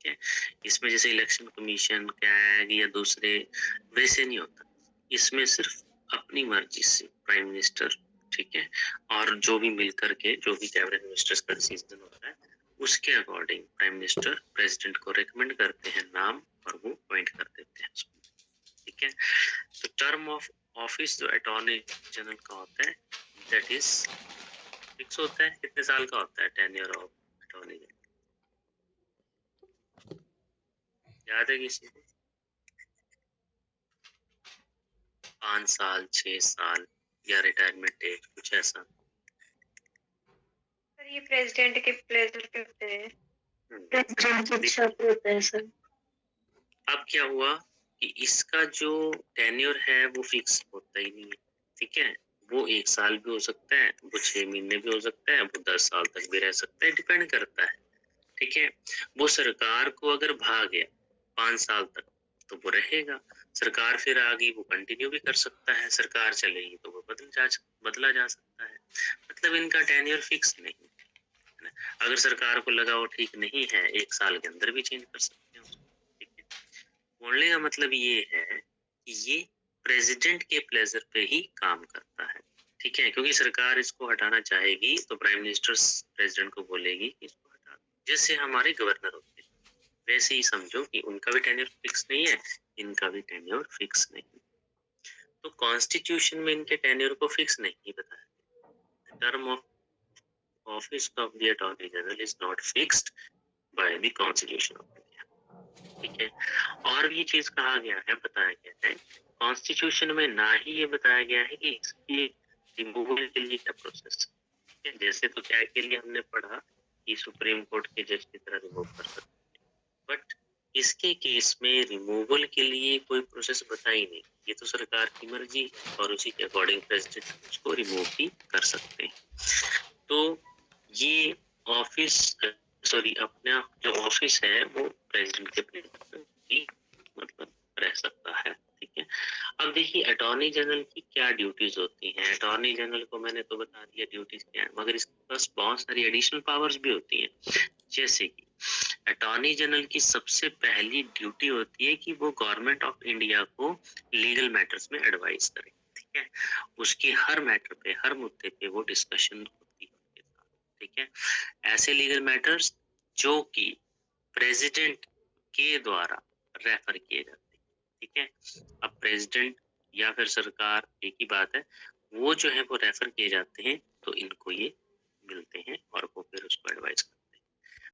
ठीक है। इसमें जैसे इलेक्शन कमीशन, कैग या दूसरे वैसे नहीं होता, इसमें सिर्फ अपनी मर्जी से प्राइम मिनिस्टर, ठीक है, और जो भी मिलकर के जो भी कैबिनेट मिनिस्टर्स का डिसीजन होता है उसके अकॉर्डिंग प्राइम मिनिस्टर प्रेसिडेंट को रेकमेंड करते हैं नाम और वो अपॉइंट कर देते हैं, ठीक है। तो टर्म ऑफ ऑफिस जो अटॉर्नी जनरल का होता है दैट इज फिक्स होता है। कितने साल का होता है टेन्योर ऑफ अटॉर्नी जनरल, याद है किसी को? 5 साल, 6 साल या रिटायरमेंट एज, कुछ ऐसा? सर ये प्रेसिडेंट के प्लेजर पे होते हैं। प्रेसिडेंट की इच्छा पे होता है सर। अब क्या हुआ कि इसका जो टेन्योर है वो फिक्स होता ही नहीं है, ठीक है। वो 1 साल भी हो सकता है, वो 6 महीने भी हो सकता है, वो 10 साल तक भी रह सकता है, डिपेंड करता है, ठीक है। वो सरकार को अगर भा गया 5 साल तक तो वो रहेगा, सरकार फिर आ गई वो कंटिन्यू भी कर सकता है, सरकार चलेगी तो वो बदला जा सकता है। मतलब इनका टेन्योर फिक्स नहीं है ना। अगर सरकार को लगा वो ठीक नहीं है 1 साल के अंदर भी चेंज कर सकते हैं उसको, ठीक है। बोलने का मतलब ये है कि ये प्रेसिडेंट के प्लेजर पे ही काम करता है, ठीक है। क्योंकि सरकार इसको हटाना चाहेगी तो प्राइम मिनिस्टर प्रेसिडेंट को बोलेगी कि इसको हटा दो, जैसे हमारे गवर्नर होते हैं वैसे ही समझो कि उनका भी टेन्योर फिक्स नहीं है, इनका भी टेन्योर फिक्स नहीं है। तो कॉन्स्टिट्यूशन में इनके टेन्योर को फिक्स नहीं बताया। Term of office of the attorney general is not fixed by the constitution of India, ठीक है। और ये चीज कहा गया है, बताया गया है कॉन्स्टिट्यूशन में, ना ही ये बताया गया है कि इसकी रिमूवल के लिए क्या प्रोसेस, ठीक है। जैसे तो क्या के लिए हमने पढ़ा कि सुप्रीम कोर्ट के जज की तरह रिमूव कर सकते, बट इसके केस में रिमूवल के लिए कोई प्रोसेस बताई नहीं, ये तो सरकार की मर्जी है और उसी के अकॉर्डिंग प्रेसिडेंट उसको रिमूव भी कर सकते हैं। तो ये ऑफिस, सॉरी, अपना जो ऑफिस है वो प्रेसिडेंट के प्लेस ही मतलब रह सकता है, ठीक है। अब देखिए अटॉर्नी जनरल की क्या ड्यूटीज होती हैं। अटॉर्नी जनरल को मैंने तो बता दिया ड्यूटीज क्या है, मगर इसके पास बहुत सारी एडिशनल पावर्स भी होती हैं। जैसे कि अटॉर्नी जनरल की सबसे पहली ड्यूटी होती है कि वो गवर्नमेंट ऑफ इंडिया को लीगल मैटर्स में एडवाइस करे, ठीक है। उसकी हर मैटर पे, हर मुद्दे पे वो डिस्कशन होती है उनके साथ, ठीक है। ऐसे लीगल मैटर्स जो कि प्रेसिडेंट के द्वारा रेफर किए जाते हैं, ठीक है। अब प्रेसिडेंट या फिर सरकार एक ही बात है, वो जो है वो रेफर किए जाते हैं तो इनको ये मिलते हैं और वो फिर उसको एडवाइस करते हैं।